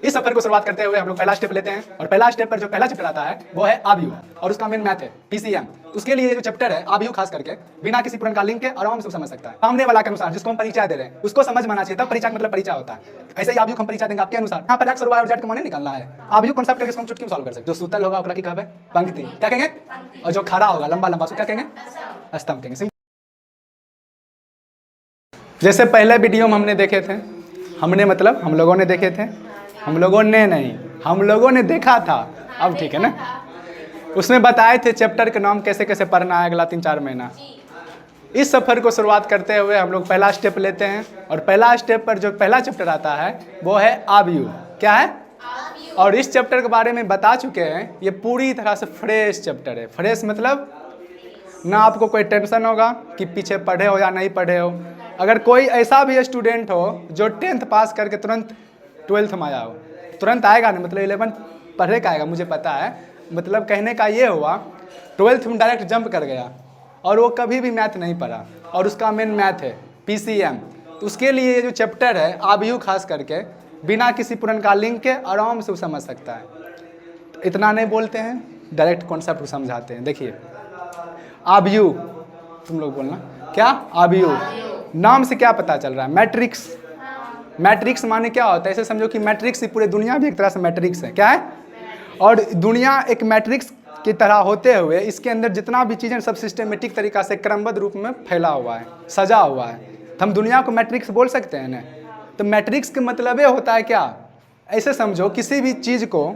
इस सफर को शुरुआत करते हुए हम लोग पहला स्टेप लेते हैं और पहला स्टेप पर जो पहला चैप्टर आता है वो है आबयू और उसका मेन मैथ है पीसीएम। उसके लिए जो चैप्टर है आबयू खास करके बिना किसी पुराने लिंक के आराम से समझ सकता है। सामने वाला के अनुसार जिसको हम परिचय दे रहे हैं उसको समझ में आना चाहिए, तब परिचय मतलब परिचय होता है। ऐसे ही आबयू हम परिचय देंगे आपके अनुसार। यहाँ पर एक्स और वाई और जेड का माने निकालना है। आबयू कॉन्सेप्ट करके हम चुटकी में सॉल्व कर सकते हैं। जो सूतल होगा ओकरा की कहबे पंक्ति क्या कहेंगे, और जो खड़ा होगा लंबा लंबा उसको क्या कहेंगे, स्तंभ कहेंगे। जैसे पहले वीडियो में हमने देखे थे, हमने मतलब हम लोगों ने देखे थे, हम लोगों ने नहीं, हम लोगों ने देखा था, अब ठीक है ना। उसमें बताए थे चैप्टर के नाम कैसे कैसे पढ़ना है अगला 3-4 महीना। इस सफ़र को शुरुआत करते हुए हम लोग पहला स्टेप लेते हैं और पहला स्टेप पर जो पहला चैप्टर आता है वो है आबयू। क्या है? और इस चैप्टर के बारे में बता चुके हैं। ये पूरी तरह से फ्रेश चैप्टर है। फ्रेश मतलब ना आपको कोई टेंशन होगा कि पीछे पढ़े हो या नहीं पढ़े हो। अगर कोई ऐसा भी स्टूडेंट हो जो 10th पास करके तुरंत 12th में आया हो, तुरंत आएगा नहीं, मतलब 11 पढ़े का आएगा, मुझे पता है। मतलब कहने का ये हुआ 12th में डायरेक्ट जंप कर गया और वो कभी भी मैथ नहीं पढ़ा और उसका मेन मैथ है पीसीएम। तो उसके लिए ये जो चैप्टर है आबयू खास करके बिना किसी पुराने लिंक के आराम से समझ सकता है। तो इतना नहीं बोलते हैं, डायरेक्ट कॉन्सेप्ट को समझाते हैं। देखिए आबयू, तुम लोग बोलना क्या? आबयू नाम से क्या पता चल रहा है? मैट्रिक्स। मैट्रिक्स माने क्या होता है? ऐसे समझो कि मैट्रिक्स ही पूरी दुनिया भी एक तरह से मैट्रिक्स है। क्या है? और दुनिया एक मैट्रिक्स की तरह होते हुए इसके अंदर जितना भी चीज़ें सब सिस्टमेटिक तरीका से क्रमबद्ध रूप में फैला हुआ है, सजा हुआ है। तो हम दुनिया को मैट्रिक्स बोल सकते हैं ना। तो मैट्रिक्स का मतलब ये होता है क्या? ऐसे समझो किसी भी चीज़ को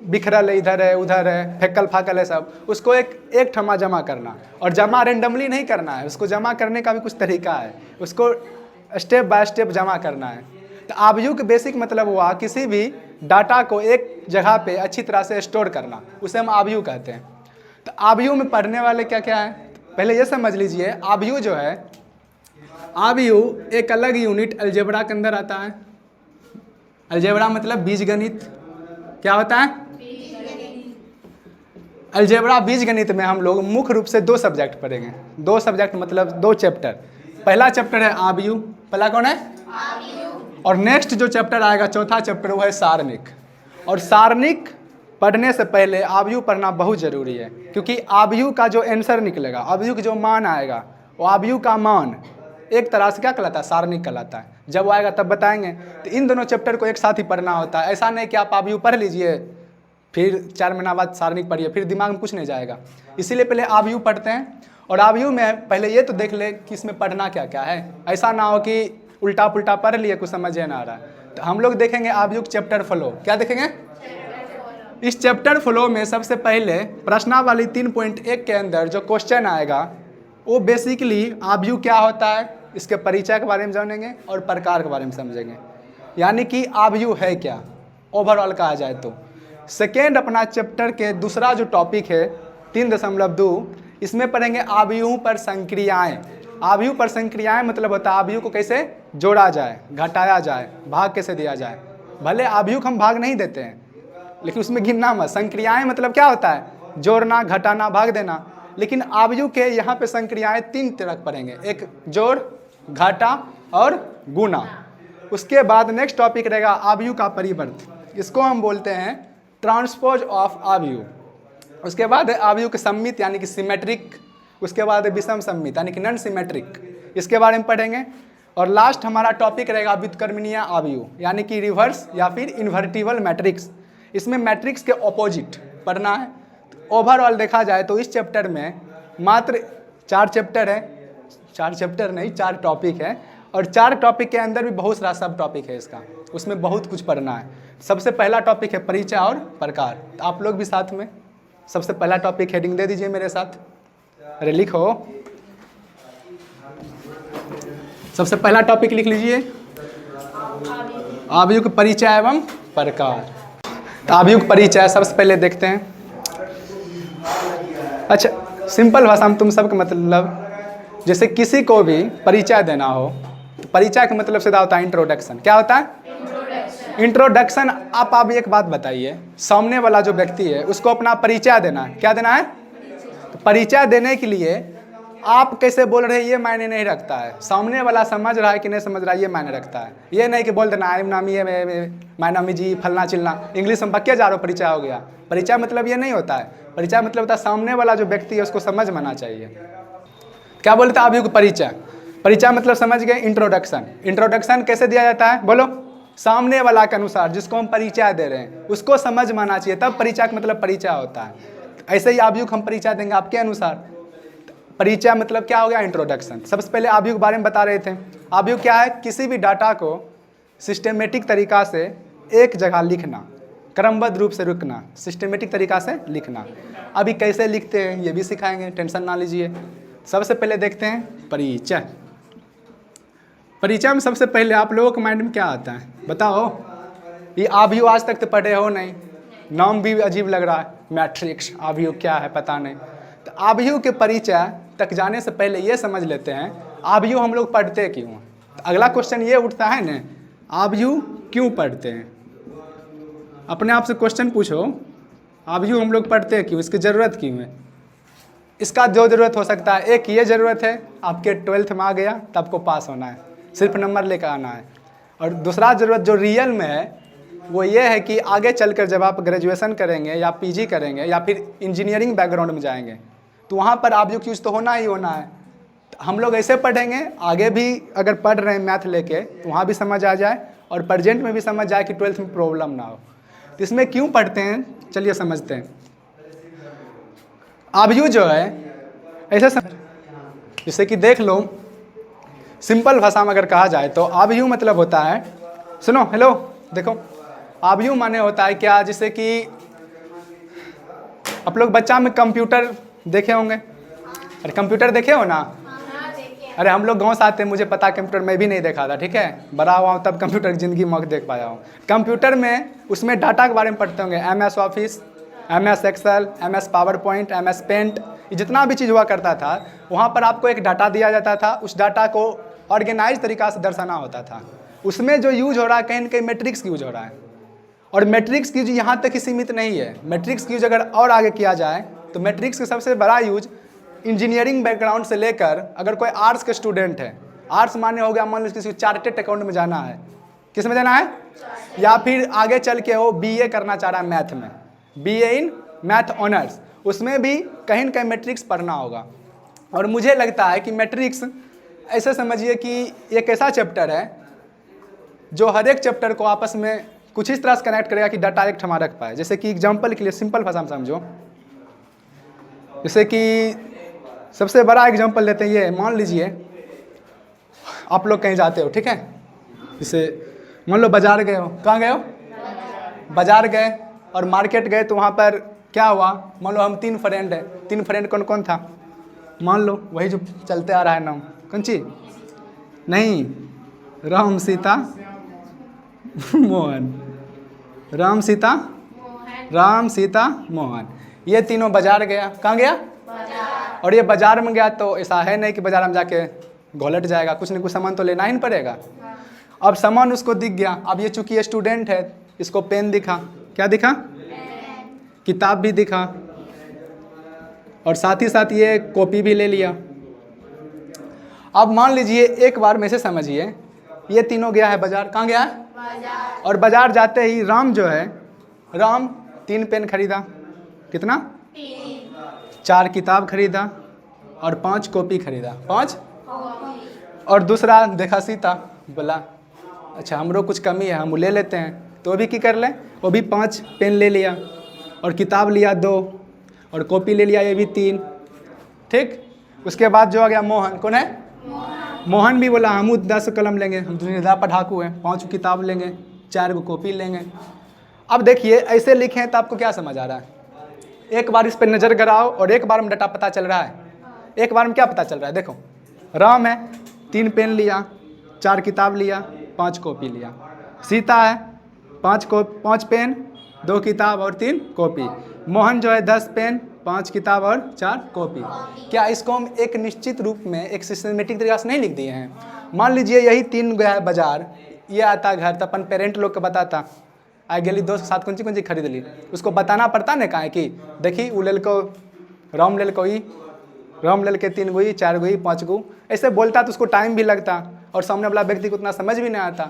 बिखरल है, इधर है उधर है, फेंकल फाकल है सब, उसको एक ठमा जमा करना। और जमा रेंडमली नहीं करना है, उसको जमा करने का भी कुछ तरीका है, उसको स्टेप बाय स्टेप जमा करना है। तो आबयू का बेसिक मतलब हुआ किसी भी डाटा को एक जगह पे अच्छी तरह से स्टोर करना, उसे हम आबयू कहते हैं। तो आबयू में पढ़ने वाले क्या क्या है पहले ये समझ लीजिए। आबयू जो है, आबयू एक अलग यूनिट अलजेब्रा के अंदर आता है। अलजेब्रा मतलब बीजगणित। क्या होता है? अलजेब्रा बीजगणित में हम लोग मुख्य रूप से 2 सब्जेक्ट पढ़ेंगे। 2 सब्जेक्ट मतलब 2 चैप्टर। पहला चैप्टर है आबयू। पहला कौन है? आबयू। और नेक्स्ट जो चैप्टर आएगा चौथा चैप्टर वो है सारणिक। और सारणिक पढ़ने से पहले आबयू पढ़ना बहुत ज़रूरी है, क्योंकि आबयू का जो आंसर निकलेगा, आबयू का जो मान आएगा, वो आबयू का मान एक तरह से क्या कहलाता है? सारणिक कहलाता है। जब वो आएगा तब बताएंगे। तो इन दोनों चैप्टर को एक साथ ही पढ़ना होता है। ऐसा नहीं कि आप आबयू पढ़ लीजिए फिर 4 महीना बाद सारणिक पढ़िए, फिर दिमाग में कुछ नहीं जाएगा। इसीलिए पहले आबयू पढ़ते हैं। और आबयू में पहले ये तो देख ले कि इसमें पढ़ना क्या क्या है। ऐसा ना हो कि उल्टा पुल्टा पढ़ लिए कुछ समझ ना आ रहा है। तो हम लोग देखेंगे आबयू चैप्टर फ्लो। क्या देखेंगे? इस चैप्टर फ्लो में सबसे पहले प्रश्नावली 3.1 के अंदर जो क्वेश्चन आएगा वो बेसिकली आबयू क्या होता है, इसके परिचय के बारे में जानेंगे और प्रकार के बारे में समझेंगे। यानी कि आबयू है क्या ओवरऑल कहा जाए तो। सेकेंड अपना चैप्टर के दूसरा जो टॉपिक है 3.2, इसमें पढ़ेंगे आबयू पर संक्रियाएं। आबयू पर संक्रियाएं मतलब होता है आबयू को कैसे जोड़ा जाए, घटाया जाए, भाग कैसे दिया जाए। भले आबयू को हम भाग नहीं देते हैं लेकिन उसमें गिनना मत। संक्रियाएं मतलब क्या होता है? जोड़ना, घटाना, भाग देना। लेकिन आबयू के यहाँ पे संक्रियाएं 3 तरह पढ़ेंगे, एक जोड़, घटा और गुना। उसके बाद नेक्स्ट टॉपिक रहेगा आबयू का परिवर्त, इसको हम बोलते हैं ट्रांसपोज ऑफ आबयू। उसके बाद आबयू के सम्मित यानी कि सिमेट्रिक। उसके बाद विषम सम्मित यानी कि नॉन सिमेट्रिक, इसके बारे में पढ़ेंगे। और लास्ट हमारा टॉपिक रहेगा व्युत्क्रमणीय आबयू यानी कि रिवर्स या फिर इन्वर्टिबल मैट्रिक्स। इसमें मैट्रिक्स के ऑपोजिट पढ़ना है। ओवरऑल देखा जाए तो इस चैप्टर में मात्र 4 चैप्टर है, 4 चैप्टर नहीं 4 टॉपिक है। और 4 टॉपिक के अंदर भी बहुत सारा सब टॉपिक है इसका, उसमें बहुत कुछ पढ़ना है। सबसे पहला टॉपिक है परिचय और प्रकार। तो आप लोग भी साथ में सबसे पहला टॉपिक हेडिंग दे दीजिए मेरे साथ। अरे लिखो, सबसे पहला टॉपिक लिख लीजिए आबयू के परिचय एवं प्रकार। तो आबयू का परिचय सबसे पहले देखते हैं। अच्छा, सिंपल भाषा में तुम सबका मतलब, जैसे किसी को भी परिचय देना हो तो परिचय का मतलब सीधा होता है इंट्रोडक्शन। क्या होता है? इंट्रोडक्शन। आप एक बात बताइए, सामने वाला जो व्यक्ति है उसको अपना परिचय देना है। क्या देना है? तो परिचय देने के लिए आप कैसे बोल रहे हैं ये मायने नहीं रखता है, सामने वाला समझ रहा है कि नहीं समझ रहा है ये मायने रखता है। ये नहीं कि बोल देना आई एम नामी माय नामी जी फलना चिलना, इंग्लिश में बक्के जा रहा परिचय हो गया। परिचय मतलब ये नहीं होता है, परिचय मतलब होता है सामने वाला जो व्यक्ति है उसको समझ में आना चाहिए। क्या बोलते हैं अभी परिचय? परिचय मतलब समझ गए इंट्रोडक्शन। इंट्रोडक्शन कैसे दिया जाता है बोलो? सामने वाला के अनुसार, जिसको हम परिचय दे रहे हैं उसको समझ में आना चाहिए, तब परिचय का मतलब परिचय होता है। ऐसे ही आयुग हम परिचय देंगे आपके अनुसार। परिचय मतलब क्या हो गया? इंट्रोडक्शन। सबसे पहले आयुग के बारे में बता रहे थे। आयुग क्या है? किसी भी डाटा को सिस्टमेटिक तरीका से एक जगह लिखना, क्रमबद्ध रूप से रुकना, सिस्टमेटिक तरीका से लिखना। अभी कैसे लिखते हैं ये भी सिखाएंगे, टेंशन ना लीजिए। सबसे पहले देखते हैं परिचय। परिचय में सबसे पहले आप लोगों के माइंड में क्या आता है बताओ? ये आयु आज तक तो पढ़े हो नहीं, नाम भी अजीब लग रहा है, मैट्रिक्स। आयु क्या है पता नहीं। तो आयु के परिचय तक जाने से पहले ये समझ लेते हैं आयु हम लोग पढ़ते क्यों। तो अगला क्वेश्चन ये उठता है ना, आयु क्यों पढ़ते हैं? अपने आप से क्वेश्चन पूछो, आयु हम लोग पढ़ते क्यों, इसकी ज़रूरत क्यों है? इसका जो ज़रूरत हो सकता है, एक ये ज़रूरत है आपके 12th में आ गया तो आपको पास होना है, सिर्फ नंबर लेकर आना है। और दूसरा ज़रूरत जो रियल में है वो ये है कि आगे चलकर जब आप ग्रेजुएशन करेंगे या पीजी करेंगे या फिर इंजीनियरिंग बैकग्राउंड में जाएंगे तो वहाँ पर आयु यूज तो होना ही होना है। तो हम लोग ऐसे पढ़ेंगे, आगे भी अगर पढ़ रहे हैं मैथ लेके तो वहाँ भी समझ आ जाए और प्रेजेंट में भी समझ जाए कि 12th में प्रॉब्लम ना हो। तो इसमें क्यों पढ़ते हैं चलिए समझते हैं। आयु जो है ऐसे जैसे कि देख लो, सिंपल भाषा में अगर कहा जाए तो आयु मतलब होता है, सुनो हेलो देखो, आयु माने होता है क्या, जैसे कि आप लोग बच्चा में कंप्यूटर देखे होंगे। अरे कंप्यूटर देखे हो ना? अरे हम लोग गांव से आते हैं, मुझे पता कंप्यूटर मैं भी नहीं देखा था, ठीक है, बड़ा हुआ हूँ तब कंप्यूटर की ज़िंदगी में देख पाया हूँ। कंप्यूटर में उसमें डाटा के बारे में पढ़ते होंगे, MS office, MS excel, MS power point, MS paint, ये जितना भी चीज़ हुआ करता था वहाँ पर आपको एक डाटा दिया जाता था, उस डाटा को ऑर्गेनाइज तरीका से दर्शाना होता था। उसमें जो यूज हो रहा है कहीं ना कहीं मैट्रिक्स यूज हो रहा है, और मैट्रिक्स की यूज यहाँ तक ही सीमित नहीं है। मैट्रिक्स की यूज अगर और आगे किया जाए तो मैट्रिक्स का सबसे बड़ा यूज इंजीनियरिंग बैकग्राउंड से लेकर, अगर कोई आर्ट्स के स्टूडेंट है, आर्ट्स माने हो गया मान लो किसी चार्टेड अकाउंट में जाना है, किस में जाना है, या फिर आगे चल के वो BA करना चाह रहा है मैथ में, BA इन मैथ ऑनर्स, उसमें भी कहीं ना कहीं मैट्रिक्स पढ़ना होगा। और मुझे लगता है कि मैट्रिक्स ऐसे समझिए कि एक ऐसा चैप्टर है जो हर एक चैप्टर को आपस में कुछ इस तरह से कनेक्ट करेगा कि डाटा एक ठमा रख पाए। जैसे कि एग्जांपल के लिए सिंपल भाषा में समझो, जैसे कि सबसे बड़ा एग्जांपल लेते हैं, ये मान लीजिए आप लोग कहीं जाते हो, ठीक है, जैसे मान लो बाजार गए हो, कहाँ गए हो, बाजार गए और मार्केट गए, तो वहाँ पर क्या हुआ, मान लो हम 3 फ्रेंड हैं, 3 फ्रेंड कौन कौन था, मान लो वही जो चलते आ रहा है नाम, कौन सी नहीं, राम सीता मोहन, राम सीता मोहन, ये तीनों बाजार गया। कहाँ गया? बाजार। और ये बाजार में गया तो ऐसा है नहीं कि बाजार में जाके घोलट जाएगा, कुछ न कुछ सामान तो लेना ही पड़ेगा। अब सामान उसको दिख गया, अब ये चूंकि ये स्टूडेंट है, इसको पेन दिखा, क्या दिखा, किताब भी दिखा, और साथ ही साथ ये कॉपी भी ले लिया। अब मान लीजिए एक बार में से समझिए, ये तीनों गया है बाजार। कहाँ गया है? बाजार। और बाजार जाते ही राम जो है, राम 3 पेन खरीदा, कितना, 4 किताब खरीदा और 5 कॉपी खरीदा, 5 कॉपी। और दूसरा देखा सीता, बोला अच्छा हमरो कुछ कमी है, हम ले लेते हैं, तो वो भी की कर ले, वो भी 5 पेन ले लिया और किताब लिया 2 और कॉपी ले लिया, ये भी 3, ठीक। उसके बाद जो आ गया मोहन, कौन है, मोहन भी बोला हम 10 कलम लेंगे, हम दुनिया पढ़ाकू हैं, 5 किताब लेंगे, 4 कॉपी लेंगे। अब देखिए ऐसे लिखे हैं तो आपको क्या समझ आ रहा है, एक बार इस पर नज़र गड़ाओ और एक बार में डाटा पता चल रहा है। एक बार में क्या पता चल रहा है, देखो राम है 3 पेन लिया, 4 किताब लिया, 5 कॉपी लिया। सीता है 5 पेन, 2 किताब और 3 कॉपी। मोहन जो है 10 पेन, 5 किताब और 4 कॉपी। क्या इसको हम एक निश्चित रूप में एक सिस्टमेटिक तरीके से नहीं लिख दिए हैं? मान लीजिए यही 3 गया है बाजार, ये आता घर तो अपन पेरेंट लोग को बताता, आ गली दोस्त के साथ कौन सी खरीद ली, उसको बताना पड़ता ना, कहा कि देखी वो लेल को राम लेल को ई राम ले के 3 गुई 4 गुई 5 गु ऐसे बोलता तो उसको टाइम भी लगता और सामने वाला व्यक्ति को उतना समझ भी नहीं आता।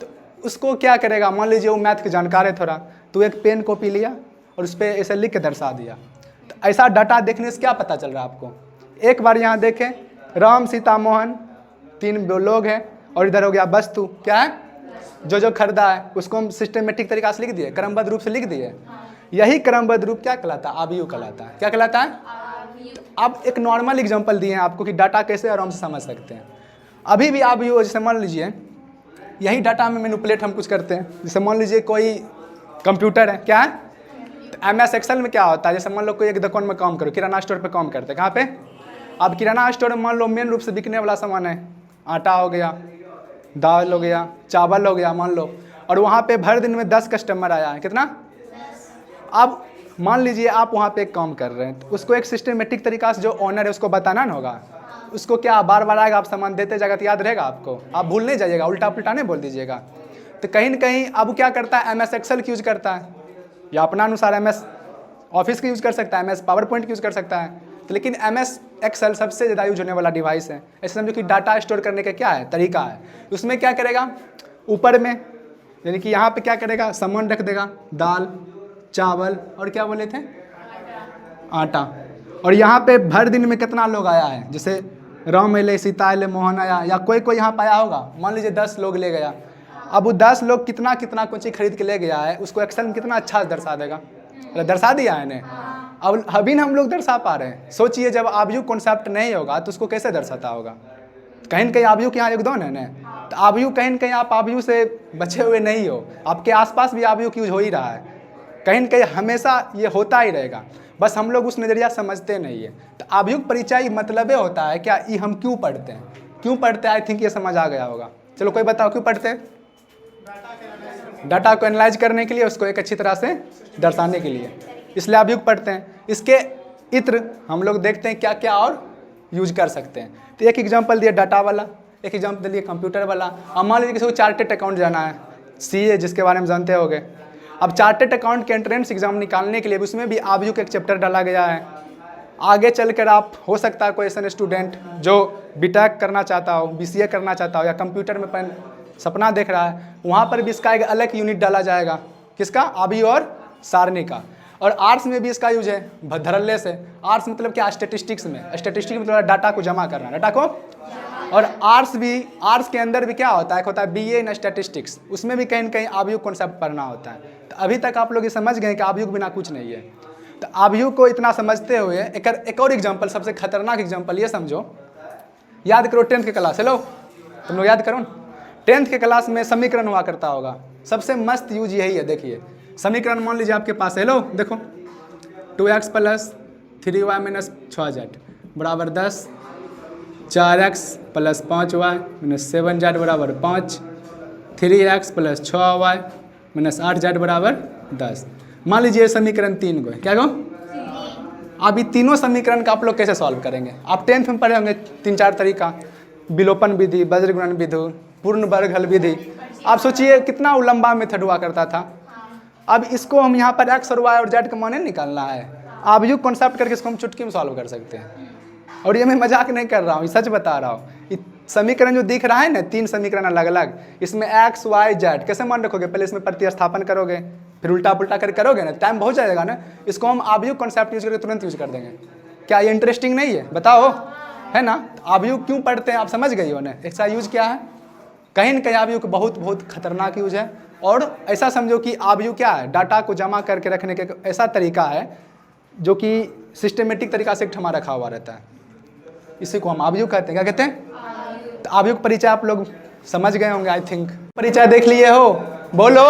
तो उसको क्या करेगा, मान लीजिए वो मैथ के जानकार है थोड़ा, तो एक पेन कॉपी लिया और उस पर ऐसे लिख के दर्शा दिया। तो ऐसा डाटा देखने से क्या पता चल रहा है आपको, एक बार यहाँ देखें, राम सीता मोहन 3 लोग हैं और इधर हो गया वस्तु, क्या है जो खरीदा है उसको हम सिस्टमेटिक तरीका से लिख दिए, क्रमबद्ध रूप से लिख दिए। यही क्रमबद्ध रूप क्या कहलाता है, आबयू कहलाता है। क्या कहलाता है? तो अब एक नॉर्मल एग्जांपल दिए हैं आपको कि डाटा कैसे आराम से समझ सकते हैं। अभी भी आबयू, जैसे मान लीजिए यही डाटा में मैनिपुलेट हम कुछ करते हैं। जैसे मान लीजिए कोई कंप्यूटर है, क्या है, तो MS एक्सेल में क्या होता है, जैसे मान लो कोई एक दुकान में काम करो, किराना स्टोर पे काम करते हैं, कहाँ पे, अब किराना स्टोर में मान लो मेन रूप से बिकने वाला सामान है, आटा हो गया, दाल हो गया, चावल हो गया मान लो, और वहाँ पे भर दिन में 10 कस्टमर आया है, कितना, अब मान लीजिए आप वहाँ पे एक काम कर रहे हैं, तो उसको एक सिस्टमेटिक तरीका से जो ओनर है उसको बताना ना होगा। उसको क्या बार बार आएगा, आप सामान देते जाएगा तो याद रहेगा आपको, आप भूल नहीं जाइएगा, उल्टा पुल्टा नहीं बोल दीजिएगा। तो कहीं न कहीं अब क्या करता है, MS एक्सेल की यूज़ करता है, या अपना अनुसार MS ऑफिस का यूज़ कर सकता है, MS पावर पॉइंट की यूज़ कर सकता है। तो लेकिन MS एक्सेल सबसे ज़्यादा यूज होने वाला डिवाइस है। ऐसे समझो कि डाटा स्टोर करने का क्या है, तरीका है। उसमें क्या करेगा, ऊपर में यानी कि यहाँ पे क्या करेगा, सामान रख देगा, दाल चावल और क्या बोले थे, आटा, और यहाँ पे भर दिन में कितना लोग आया है, जैसे राम अले, सीता अले, मोहन आया, या कोई यहाँ पे आया होगा, मान लीजिए 10 लोग ले गया। अब वो 10 लोग कितना कितना कुछ चीज़ खरीद के ले गया है, उसको एक्सेल में कितना अच्छा से दर्शा देगा। दर्शा दिया है इन्हें, अब अभी ना हम लोग दर्शा पा रहे हैं। सोचिए जब आबयू कॉन्सेप्ट नहीं होगा तो उसको कैसे दर्शाता होगा। कहीं न कहीं आबयू के यहाँ योगदान है ना, तो आबयू कहीं न कहीं आप आबयू से बचे हुए नहीं हो, आपके आसपास भी आबयू की यूज हो ही रहा है, कहीं न कहीं हमेशा ये होता ही रहेगा, बस हम लोग उस नज़रिया समझते नहीं है। तो आबयू परिचय मतलब होता है क्या, ये हम क्यों पढ़ते हैं, क्यों पढ़ते हैं, आई थिंक ये समझ आ गया होगा। चलो कोई बताओ क्यों पढ़ते हैं? डाटा को एनालाइज करने के लिए, उसको एक अच्छी तरह से दर्शाने के लिए, इसलिए आबयू पढ़ते हैं। इसके इत्र हम लोग देखते हैं क्या क्या और यूज कर सकते हैं। तो एक एग्जांपल दिया डाटा वाला, एक एग्जांपल दिया कंप्यूटर वाला। अब मान लीजिए किसी को चार्टेड अकाउंट जाना है, CA जिसके बारे में जानते होंगे। अब चार्टेड अकाउंट के एंट्रेंस एग्जाम निकालने के लिए उसमें भी आबयू का एक चैप्टर डाला गया है। आगे चलकर आप हो सकता है कोई ऐसा स्टूडेंट जो BTech करना चाहता हो, BCA करना चाहता हो, या कंप्यूटर में सपना देख रहा है, वहाँ पर भी इसका एक अलग यूनिट डाला जाएगा, किसका, आबयू और सारणी का। और आर्ट्स में भी इसका यूज है धड़ल्ले से। आर्ट्स मतलब क्या, स्टेटिस्टिक्स में, स्टेटिस्टिक्स मतलब डाटा को जमा करना, डाटा को। और आर्ट्स के अंदर भी क्या होता है, एक होता है BA इन स्टैटिस्टिक्स, उसमें भी कहीं न कहीं आबयू कॉन्सेप्ट पढ़ना होता है। तो अभी तक आप लोग ये समझ गए कि आबयू के बिना कुछ नहीं है। तो आबयू को इतना समझते हुए एक और एग्जाम्पल, सबसे खतरनाक एग्जाम्पल ये समझो, याद करो 10th के क्लास, हेलो तुम लोग याद करो 10th के क्लास में समीकरण हुआ करता होगा, सबसे मस्त यूज यही है। देखिए समीकरण मान लीजिए आपके पास, हेलो देखो 2x + 3y - 6z बराबर 10, 4x + 5y - 7z बराबर 5, 3x + 6y - 8z बराबर 10। मान लीजिए समीकरण 3 को, क्या गो, अब ये तीनों समीकरण का आप लोग कैसे सॉल्व करेंगे। आप 10th में पढ़े होंगे 3-4 तरीका, विलोपन विधि, वज्रगुणन विधि, पूर्ण वर्ग हल विधि। आप सोचिए कितना लंबा मेथड हुआ करता था। अब इसको हम यहाँ पर x और y और z का माने निकालना है, आबयू कॉन्सेप्ट करके इसको हम चुटकी में सॉल्व कर सकते हैं। और ये मैं मजाक नहीं कर रहा हूँ, ये सच बता रहा हूँ। समीकरण जो दिख रहा है ना, 3 समीकरण अलग अलग, इसमें x y z कैसे मान रखोगे, पहले इसमें प्रतिस्थापन करोगे, फिर उल्टा पुल्टा कर करोगे ना, टाइम बहुत जाएगा ना। इसको हम आबयू कॉन्सेप्ट यूज करके तुरंत यूज कर देंगे। क्या ये इंटरेस्टिंग नहीं है, बताओ, है ना। आबयू क्यों पढ़ते हैं आप समझ गई हो ना, ऐसा यूज क्या है। कहीं न कहीं आबयू का बहुत बहुत खतरनाक यूज है। और ऐसा समझो कि आबयू क्या है, डाटा को जमा करके रखने का ऐसा तरीका है जो कि सिस्टमेटिक तरीका से ठमा रखा हुआ रहता है, इसी को हम आबयू कहते हैं। क्या कहते हैं। तो आबयू का परिचय आप लोग समझ गए होंगे आई थिंक, परिचय देख लिए हो, बोलो।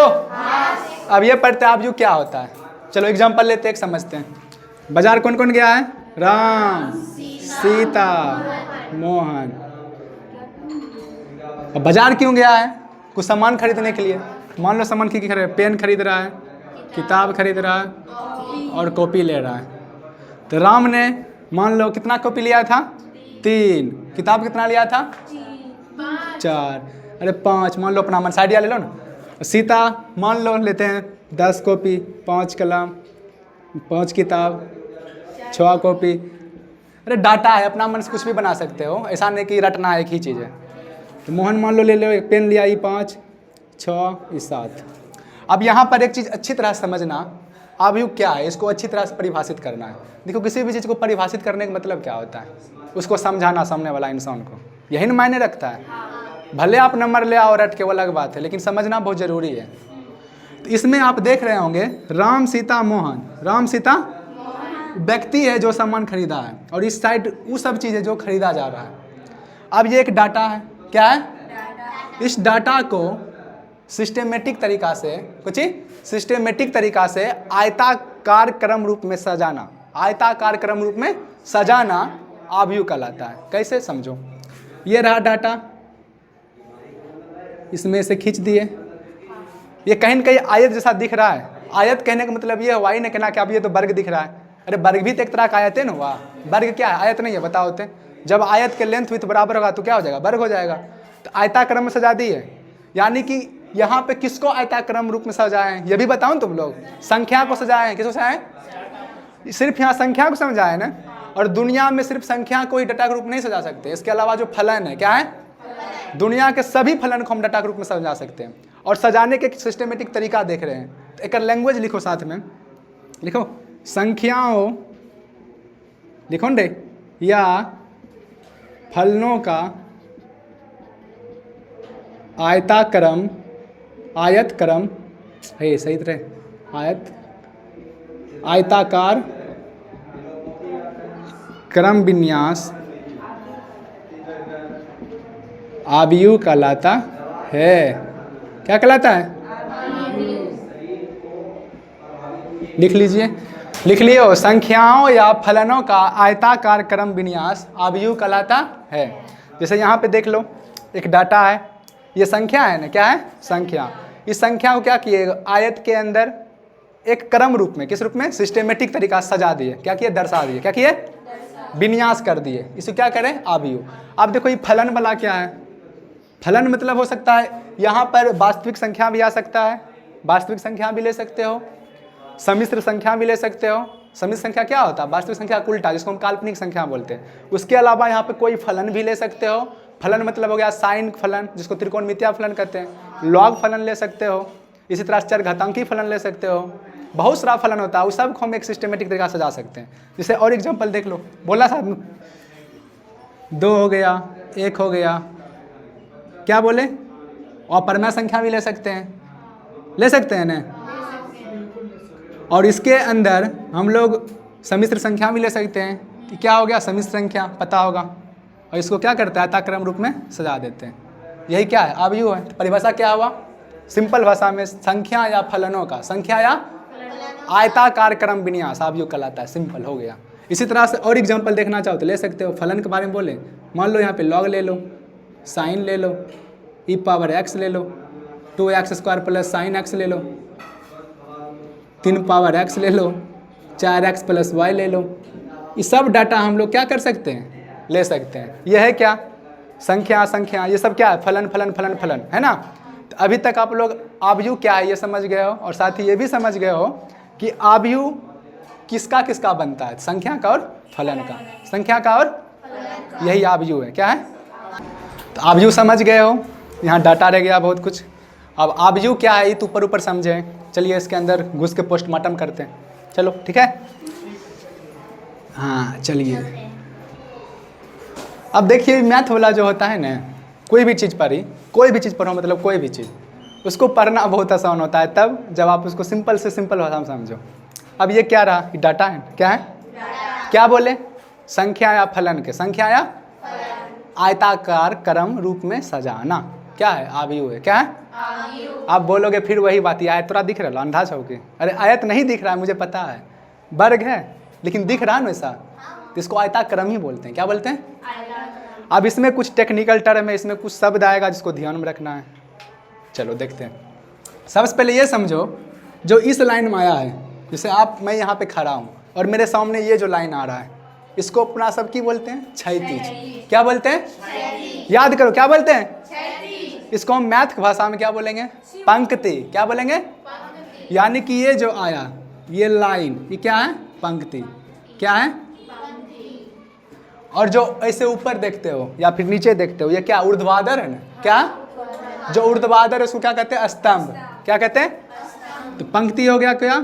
अब ये पढ़ते आबयू क्या होता है। चलो एग्जांपल लेते हैं, समझते हैं। बाजार कौन कौन गया है, राम सीता मोहन। अब बाजार क्यों गया है, कुछ सामान खरीदने के लिए। मान लो सामान की खरीद, पेन खरीद रहा है, किताब खरीद रहा है और कॉपी ले रहा है। तो राम ने मान लो कितना कॉपी लिया था, 3, किताब कितना लिया था, 4, अरे 5, मान लो अपना मन साइड ले लो ना। सीता मान लो लेते हैं 10 कॉपी, 5 कलम, 5 किताब, 6 कॉपी। अरे डाटा है, अपना मन से कुछ भी बना सकते हो, ऐसा नहीं कि रटना एक ही चीज़ है। तो मोहन मान लो ले लो, एक पेन लिया, ये 5 6 ये 7। अब यहाँ पर एक चीज़ अच्छी तरह समझना, आबयू क्या है, इसको अच्छी तरह से परिभाषित करना है। देखो किसी भी चीज़ को परिभाषित करने का मतलब क्या होता है, उसको समझाना सामने वाला इंसान को, यही ना मायने रखता है। भले आप नंबर ले आओ रट के, वो अलग बात है, लेकिन समझना बहुत ज़रूरी है। तो इसमें आप देख रहे होंगे राम सीता मोहन, राम सीता व्यक्ति है जो सामान खरीदा है, और इस साइड वो सब चीज़ है जो खरीदा जा रहा है। अब ये एक डाटा है, क्या है, इस डाटा को सिस्टेमेटिक तरीका से, कुछ सिस्टेमेटिक तरीका से आयताकार क्रम रूप में सजाना, आयताकार क्रम रूप में सजाना आबयू कहलाता है। कैसे समझो, ये रहा डाटा, इसमें से खींच दिए, ये कहीं न कहीं आयत जैसा दिख रहा है। आयत कहने का मतलब ये हुआ ही नहीं कहना कि अब ये तो वर्ग दिख रहा है। अरे वर्ग भी तो एक तरह का आयत है ना, हुआ वर्ग क्या है, आयत नहीं है, बताओ होते। जब आयत के लेंथ विथ बराबर होगा तो क्या हो जाएगा, वर्ग हो जाएगा। तो आयताक्रम में सजा दी है, यानी कि यहाँ पे किसको आयताक्रम रूप में सजाए हैं ये भी बताओ तुम लोग, संख्या को सजाए हैं, किसको सजाए, सिर्फ यहाँ संख्या को समझाए ना। और दुनिया में सिर्फ संख्या को ही डाटा के रूप नहीं सजा सकते, इसके अलावा जो फलन है, क्या है, दुनिया के सभी फलन को हम डाटा के रूप में सजा सकते हैं। और सजाने के सिस्टमेटिक तरीका देख रहे हैं, तो एक लैंग्वेज लिखो, साथ में लिखो संख्याओं, लिखो रे, या फलनों का आयताक्रम, आयतक्रम है सही तरह, आयताकार क्रम विन्यास आबयू कहलाता है। क्या कहलाता है, लिख लीजिए, लिख लियो, संख्याओं या फलनों का आयताकार क्रम विन्यास आबयू कहलाता है। जैसे यहाँ पे देख लो, एक डाटा है, ये संख्या है ना, क्या है, संख्या। इस संख्या को क्या किए, आयत के अंदर एक क्रम रूप में, किस रूप में, सिस्टेमेटिक तरीका से सजा दिए, क्या किए, दर्शा दिए, क्या किए, विन्यास कर दिए। इसे क्या करें, आबयू। अब देखो ये फलन वाला क्या है, फलन मतलब हो सकता है यहाँ पर वास्तविक संख्या भी आ सकता है, वास्तविक संख्या भी ले सकते हो, सम्मिश्र संख्या भी ले सकते हो। सम्मिश्र संख्या क्या होता है, वास्तविक संख्या का उल्टा, जिसको हम काल्पनिक संख्या बोलते हैं। उसके अलावा यहाँ पे कोई फलन भी ले सकते हो, फलन मतलब हो गया साइन फलन, जिसको त्रिकोणमितीय फलन कहते हैं, लॉग फलन ले सकते हो, इसी तरह चरघातांकी फलन ले सकते हो, बहुत सारा फलन होता है, उस सब को हम एक सिस्टमेटिक तरीका से सजा सकते हैं। जैसे और एग्जाम्पल देख लो, बोला साहब, 2 हो गया, 1 हो गया, क्या बोले, और परमेय संख्या भी ले सकते हैं, ले सकते हैं ना। और इसके अंदर हम लोग सम्मिश्र संख्या भी ले सकते हैं, कि क्या हो गया, सम्मिश्र संख्या पता होगा, और इसको क्या करता है, आयताक्रम रूप में सजा देते हैं। यही क्या है, आबयू है। परिभाषा क्या हुआ, सिंपल भाषा में संख्या या फलनों का, संख्या या आयताकार क्रम विन्यास आबयू कहलाता है, सिंपल हो गया। इसी तरह से और एग्जाम्पल देखना चाहो तो ले सकते हो। फलन के बारे में बोले, मान लो यहाँ पे लॉग ले लो, साइन ले लो, ई पावर एक्स ले लो, 2x² प्लस साइन एक्स ले लो, 3 पावर एक्स ले लो, 4x प्लस वाई ले लो। ये सब डाटा हम लोग क्या कर सकते हैं, ले सकते हैं। यह है क्या, संख्या, संख्या, ये सब क्या है, फलन फलन फलन फलन, है ना। तो अभी तक आप लोग आबयू क्या है ये समझ गए हो, और साथ ही ये भी समझ गए हो कि आबयू किसका किसका बनता है, संख्या का और फलन का, संख्या का और, यही आबयू है, क्या है। तो आबयू समझ गए हो, यहाँ डाटा रह गया बहुत कुछ। अब आबयू क्या है ये तो ऊपर ऊपर समझे, चलिए इसके अंदर घुस के पोस्टमार्टम करते हैं, चलो ठीक है। हाँ चलिए, अब देखिए मैथ वाला जो होता है ना, कोई भी चीज़ पर ही, कोई भी चीज़ पढ़ो, मतलब कोई भी चीज़, उसको पढ़ना बहुत आसान होता है तब जब आप उसको सिंपल से सिंपल भाषा में समझो। अब ये क्या रहा, ये डाटा है, क्या है, क्या बोले, संख्या या फलन के, संख्या या आयताकार क्रम रूप में सजाना, क्या है, आबयू है, क्या है, आप बोलोगे फिर वही बात, ये आयत थोड़ा दिख रहा है, अंधा छौके, अरे आयत नहीं दिख रहा है, मुझे पता है, वर्ग है लेकिन दिख रहा है ना वैसा, तो इसको आयताक्रम ही बोलते हैं, क्या बोलते हैं। अब इसमें कुछ टेक्निकल टर्म है, इसमें कुछ शब्द आएगा जिसको ध्यान में रखना है, चलो देखते हैं। सबसे पहले ये समझो, जो इस लाइन में आया है, जैसे आप, मैं यहाँ पे खड़ा हूँ और मेरे सामने ये जो लाइन आ रहा है, इसको अपना सब की बोलते हैं, क्षैतिज, क्या बोलते हैं, याद करो क्या बोलते हैं, इसको हम मैथ की भाषा में क्या बोलेंगे, पंक्ति, क्या बोलेंगे, यानी कि ये जो आया, ये लाइन, ये क्या है, पंक्ति, क्या है। और जो ऐसे ऊपर देखते हो या फिर नीचे देखते हो, ये क्या ऊर्ध्वाधर है ना? क्या जो ऊर्ध्वाधर है उसको क्या कहते हैं? स्तंभ। क्या कहते हैं? तो पंक्ति हो गया क्या?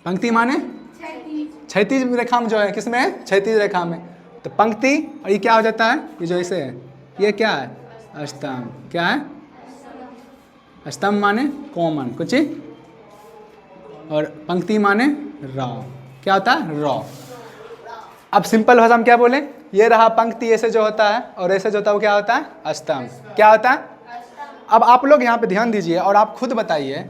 पंक्ति माने क्षैतिज रेखा में जो है, किसमें है? क्षैतिज रेखा में। तो पंक्ति, और ये क्या हो जाता है? ये जो ऐसे है, ये क्या है? स्तंभ। क्या है? स्तंभ माने कॉमन कुछ, और पंक्ति माने रॉ। क्या होता है? रॉ। अब सिंपल भाषा में क्या बोले? ये रहा पंक्ति, ऐसे जो होता है, और ऐसे जो होता है वो क्या होता है? स्तंभ। क्या होता है? अब आप लोग यहाँ पे ध्यान दीजिए और आप खुद बताइए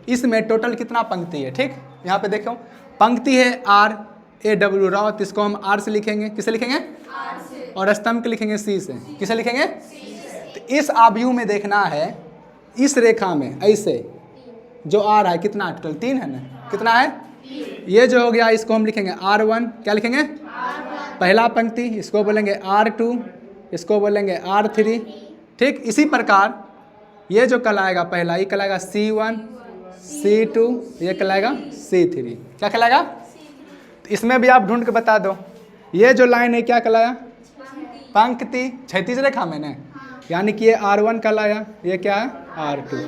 इसमें टोटल कितना पंक्ति है। ठीक, यहाँ पे देखो पंक्ति है RAW रॉ, तो इसको हम R से लिखेंगे। किसे लिखेंगे? R से। और स्तंभ के लिखेंगे C से। किसे लिखेंगे? C से। तो इस आव्यूह में देखना है, इस रेखा में ऐसे जो आ रहा है कितना? टोटल 3 है ना? कितना है? 3। ये जो हो गया इसको हम लिखेंगे R1। क्या लिखेंगे? R1 पहला पंक्ति। इसको बोलेंगे R2, इसको बोलेंगे R3। ठीक, इसी प्रकार ये जो कहलाएगा पहला, ये कहलाएगा C1, C2, ये कहलाएगा C3। क्या कहलाएगा? तो इसमें भी आप ढूंढ के बता दो, ये जो लाइन है क्या कहलाया? पंक्ति। क्षैतिज रेखा में ना, यानी कि ये R1 कहलाया, ये क्या है? R2,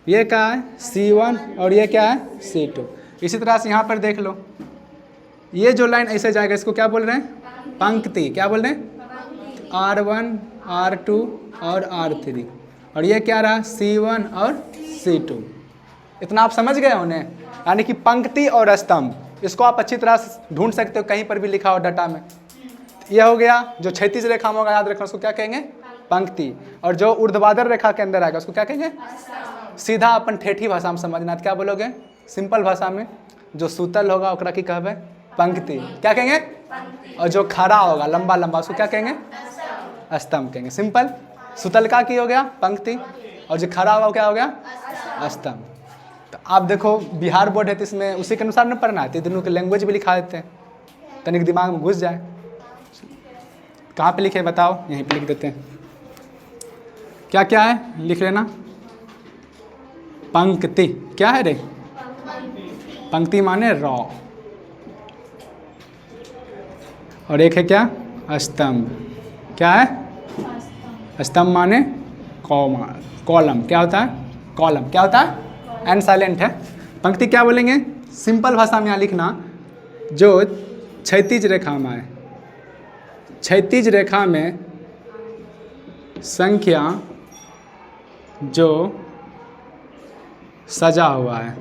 ये क्या है? C1, और ये क्या है? C2। इसी तरह से यहाँ पर देख लो, ये जो लाइन ऐसे जाएगा इसको क्या बोल रहे हैं? पंक्ति। क्या बोल रहे हैं? R1, R2 और R3, और ये क्या रहा? C1 और C2। इतना आप समझ गए होने? यानी कि पंक्ति और स्तंभ, इसको आप अच्छी तरह से ढूंढ सकते हो, कहीं पर भी लिखा हो डाटा में। यह हो गया जो क्षैतिज रेखा में होगा, याद रखना, उसको क्या कहेंगे? पंक्ति। और जो ऊर्ध्वाधर रेखा के अंदर आएगा उसको क्या कहेंगे? सीधा अपन ठेठी भाषा में समझना, तो क्या बोलोगे? सिंपल भाषा में जो सूतल होगा ओकरा की कहबे? पंक्ति। क्या कहेंगे? और जो खड़ा होगा लंबा लंबा उसको क्या कहेंगे? स्तंभ कहेंगे। सिंपल। सूतल का की हो गया? पंक्ति। और जो खड़ा होगा क्या हो गया? स्तंभ। तो आप देखो बिहार बोर्ड है तो इसमें उसी के अनुसार न पढ़ना है, दोनों के लैंग्वेज भी लिखा देते हैं, तनिक दिमाग में घुस जाए। कहाँ पे लिखे बताओ? यहीं पे लिख देते हैं। क्या क्या है? लिख लेना। पंक्ति। क्या है रे? पंक्ति माने रॉ, और एक है क्या? स्तंभ। क्या है? स्तंभ माने कॉलम। क्या होता है? कॉलम। क्या होता है? एंड साइलेंट है। पंक्ति क्या बोलेंगे? सिंपल भाषा में यहाँ लिखना, जो क्षैतिज रेखा में है, क्षैतिज रेखा में संख्या जो सजा हुआ है।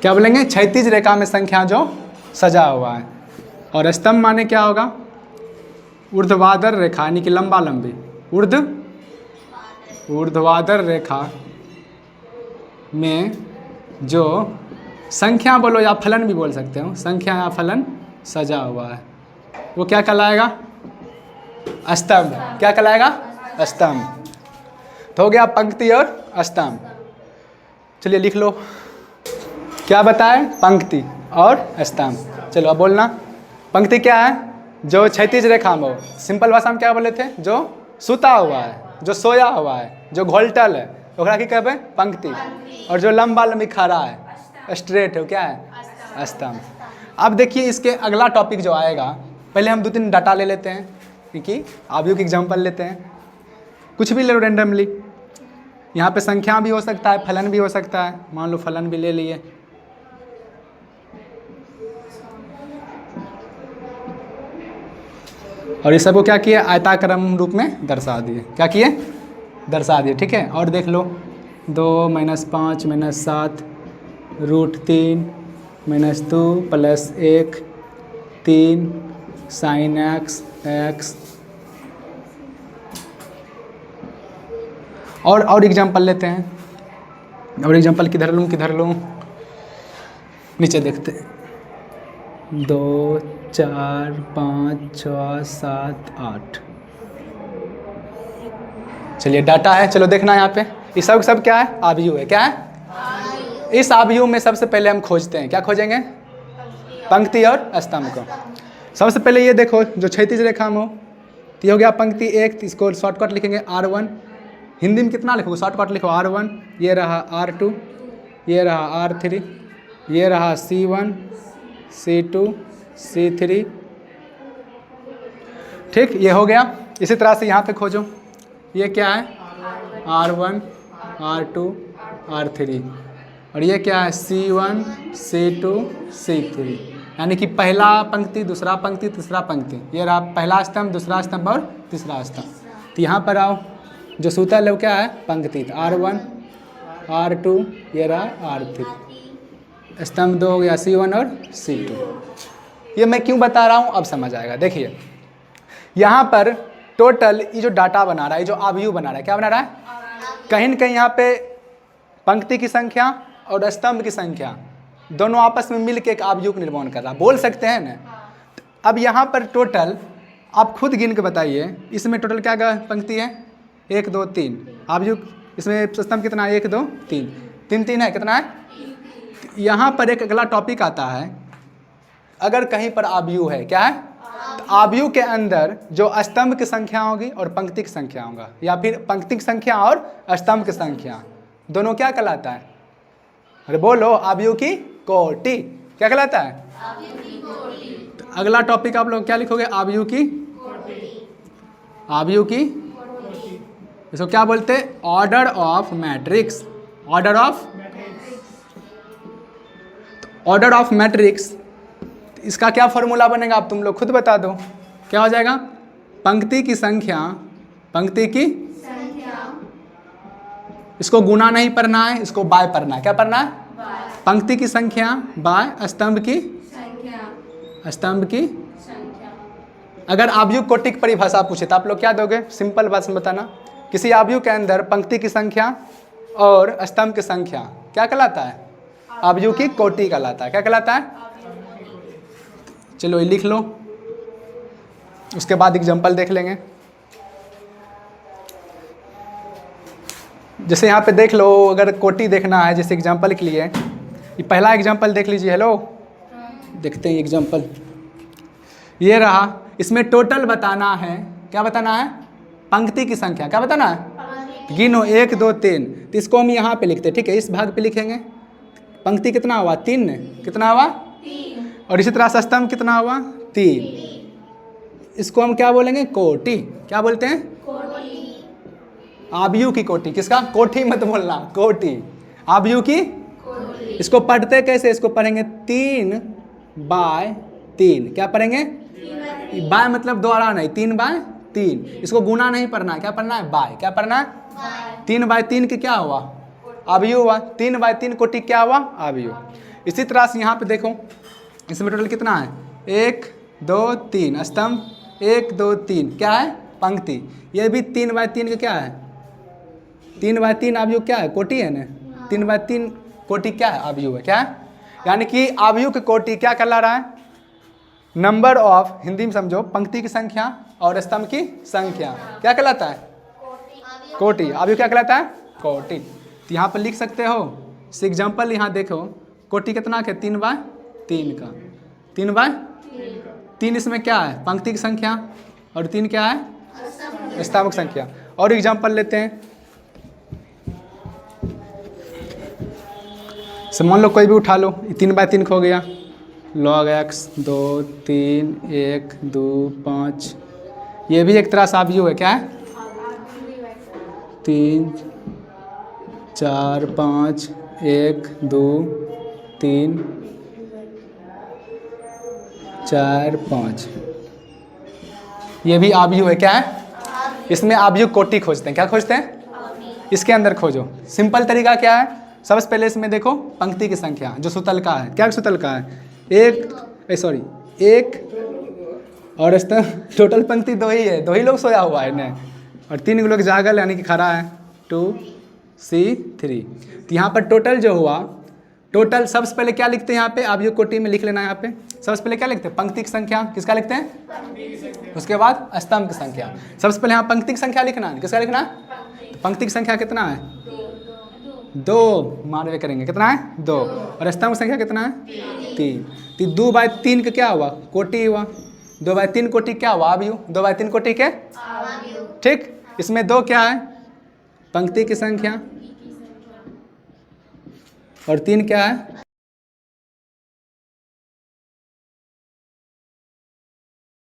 क्या बोलेंगे? क्षैतिज रेखा में संख्या जो सजा हुआ है। और स्तंभ माने क्या होगा? ऊर्ध्वाधर रेखा, यानी कि लंबा लंबी। ऊर्ध्वाधर रेखा में जो संख्या बोलो या फलन भी बोल सकते हो, संख्या या फलन सजा हुआ है, वो क्या कहलाएगा? स्तंभ। क्या कहलाएगा? स्तंभ। तो हो गया पंक्ति और स्तंभ। चलिए लिख लो, क्या बताए? पंक्ति और स्तंभ। चलो अब बोलना, पंक्ति क्या है? जो क्षैतिज रेखा में हो। सिंपल भाषा में क्या बोले थे? जो सुता हुआ है, जो सोया हुआ है, जो घोलटल है, ओकरा की कहबे? पंक्ति। और जो लंबा लंबी खड़ा है, स्ट्रेट है, क्या है? स्तंभ। अब देखिए इसके अगला टॉपिक जो आएगा, पहले हम 2-3 डाटा ले लेते हैं, क्योंकि आव्यूह की एग्जांपल लेते हैं। कुछ भी ले लो रेंडमली, यहाँ पे संख्या भी हो सकता है, फलन भी हो सकता है। मान लो फलन भी ले लिए। और इस सबको क्या किए? आयताक्रम रूप में दर्शा दिए। क्या किए? दर्शा दिए। ठीक है, और देख लो, 2 - 5 - 7 √3 - 2 + 1 3 sin x x। और एग्जाम्पल लेते हैं। और एग्जाम्पल किधर लूँ? नीचे देखते हैं। 2 4 5 6 7 8। चलिए डाटा है, चलो देखना यहाँ पे। ये सब क्या है? आव्यूह है। क्या है? इस आव्यूह में सबसे पहले हम खोजते हैं, क्या खोजेंगे? पंक्ति और स्तंभ को। सबसे पहले ये देखो, जो क्षैतिज रेखा में हो, तो ये हो गया पंक्ति 1, इसको शॉर्टकट लिखेंगे R1। हिंदी में कितना लिखोगे? शॉर्टकट लिखो R1, ये रहा R2, ये रहा R3, ये रहा C1, C2 C3। ठीक, ये हो गया। इसी तरह से यहाँ पे खोजो, ये क्या है R1 R2 R3, और ये क्या है C1 C2 C3, यानी कि पहला पंक्ति, दूसरा पंक्ति, तीसरा पंक्ति। ये रहा पहला स्तंभ, दूसरा स्तंभ और तीसरा स्तंभ। तो यहाँ पर आओ, जो सूत्र है वो क्या है पंक्ति, तो R1 R2, ये रहा R3। स्तंभ 2 हो गया C1 और C2। ये मैं क्यों बता रहा हूँ अब समझ आएगा। देखिए यहाँ पर टोटल ये जो डाटा बना रहा है, जो आव्यूह बना रहा है, क्या बना रहा है, कहीं न कहीं यहाँ पे पंक्ति की संख्या और स्तंभ की संख्या दोनों आपस में मिलकर एक आव्यूह का निर्माण कर रहा है, बोल सकते हैं ना। अब यहाँ पर टोटल आप खुद गिन के बताइए, इसमें टोटल क्या पंक्ति है 1 2 3, आव्यूह इसमें स्तंभ कितना है 1 2 3, 3 3 है, कितना है। यहाँ पर एक अगला टॉपिक आता है, अगर कहीं पर आव्यूह है, क्या है, तो आव्यूह के अंदर जो स्तंभ की संख्या होगी और पंक्ति की संख्या होगा, या फिर पंक्ति की संख्या और स्तंभ की संख्या दोनों क्या कहलाता है, अरे बोलो, आव्यूह की कोटि। क्या कहलाता है, तो अगला टॉपिक आप लोग क्या लिखोगे, आव्यूह की, आव्यूह की, इसको क्या बोलते हैं, order of matrix, order of, order of matrix. इसका क्या फॉर्मूला बनेगा, आप तुम लोग खुद बता दो, क्या हो जाएगा, पंक्ति की संख्या, पंक्ति की संख्या, इसको गुना नहीं पढ़ना है, इसको बाय पढ़ना है। क्या पढ़ना है, पंक्ति की संख्या बाय स्तंभ की संख्या, स्तंभ की संख्या। अगर आव्यूह कोटि की परिभाषा पूछे तो आप लोग क्या दोगे, सिंपल बात बताना, किसी आव्यूह के अंदर पंक्ति की संख्या और स्तंभ की संख्या क्या कहलाता है, आव्यूह की कोटि कहलाता है। क्या कहलाता है, चलो ये लिख लो, उसके बाद एग्जाम्पल देख लेंगे। जैसे यहाँ पे देख लो, अगर कोटि देखना है, जैसे एग्जाम्पल के लिए ये पहला एग्जाम्पल देख लीजिए। हेलो, देखते हैं एग्जाम्पल, ये रहा, इसमें टोटल बताना है, क्या बताना है, पंक्ति की संख्या, क्या बताना है, गिनो 1 2 3, तो इसको हम यहाँ पे लिखते हैं, ठीक है, इस भाग पे लिखेंगे, पंक्ति कितना हुआ 3, कितना हुआ 3, और इसी तरह से स्तंभ कितना हुआ 3, इसको हम क्या बोलेंगे, कोटि। क्या बोलते हैं, कोटि, आव्यूह की कोटि। किसका, कोटि मत बोलना, कोटि, आव्यूह की कोटि। इसको पढ़ते कैसे, इसको पढ़ेंगे 3 बाय 3, क्या पढ़ेंगे, बाय मतलब द्वारा नहीं, 3 बाय 3, इसको गुना नहीं पढ़ना है, क्या पढ़ना है, बाय। क्या पढ़ना है, 3 बाय 3 के क्या हुआ, आव्यूह हुआ, 3 बाय 3 कोटि क्या हुआ, आव्यूह। इसी तरह से यहाँ पे देखो, इसमें टोटल कितना है, 1 2 3, स्तंभ 1 2 3, क्या है, पंक्ति। ये भी 3 बाय 3 का क्या है, 3 बाय 3 आव्यूह क्या है, कोटि है ना, 3 बाय 3 कोटि क्या है, आव्यूह है। क्या है, यानी कि आव्यूह की कोटि क्या कहला रहा है, नंबर ऑफ, हिंदी में समझो, पंक्ति की संख्या और स्तंभ की संख्या क्या कहलाता है, कोटि। आव्यूह क्या कहलाता है, कोटि। तो यहाँ पर लिख सकते हो, एग्जाम्पल यहाँ देखो, कोटि कितना के, 3 बाय 3 का, 3 बाय 3, इसमें क्या है, पंक्ति की संख्या, और 3 क्या है, स्तंभ की संख्या। और एग्जाम्पल लेते हैं, मान लो कोई भी उठा लो, 3 बाय 3 हो गया, log x 2 3 1 2 5, ये भी एक तरह से आव्यूह है। क्या है, 3 4 5 1 2 3 4 5, ये भी आव्यूह है। क्या है, इसमें आव्यूह कोटि खोजते हैं। क्या खोजते हैं, इसके अंदर खोजो। सिंपल तरीका क्या है, सबसे पहले इसमें देखो पंक्ति की संख्या, जो सुतल का है, क्या सुतल का है, 1 और टोटल पंक्ति 2 ही है, 2 ही लोग सोया हुआ है ना, और 3 लोग जागल यानी कि खड़ा है, 2 C3। तो यहाँ पर टोटल जो हुआ, टोटल सबसे पहले क्या लिखते हैं, यहाँ पे आव्यूह कोटि में लिख लेना। यहाँ पे सबसे पहले क्या लिखते हैं, पंक्ति की संख्या, किसका लिखते हैं, उसके बाद स्तंभ की संख्या। सबसे पहले यहाँ पंक्ति की संख्या लिखना है, किसका लिखना है, तो पंक्ति की संख्या कितना है, 2, मारवे करेंगे, कितना है 2, और स्तंभ की संख्या कितना है 3। तो 2 बाय 3 का क्या हुआ, कोटि हुआ। 2 बाय 3 कोटि क्या हुआ, आव्यूह। 2 बाय 3 कोटि के, ठीक। इसमें 2 क्या है, पंक्ति की संख्या, और 3 क्या है,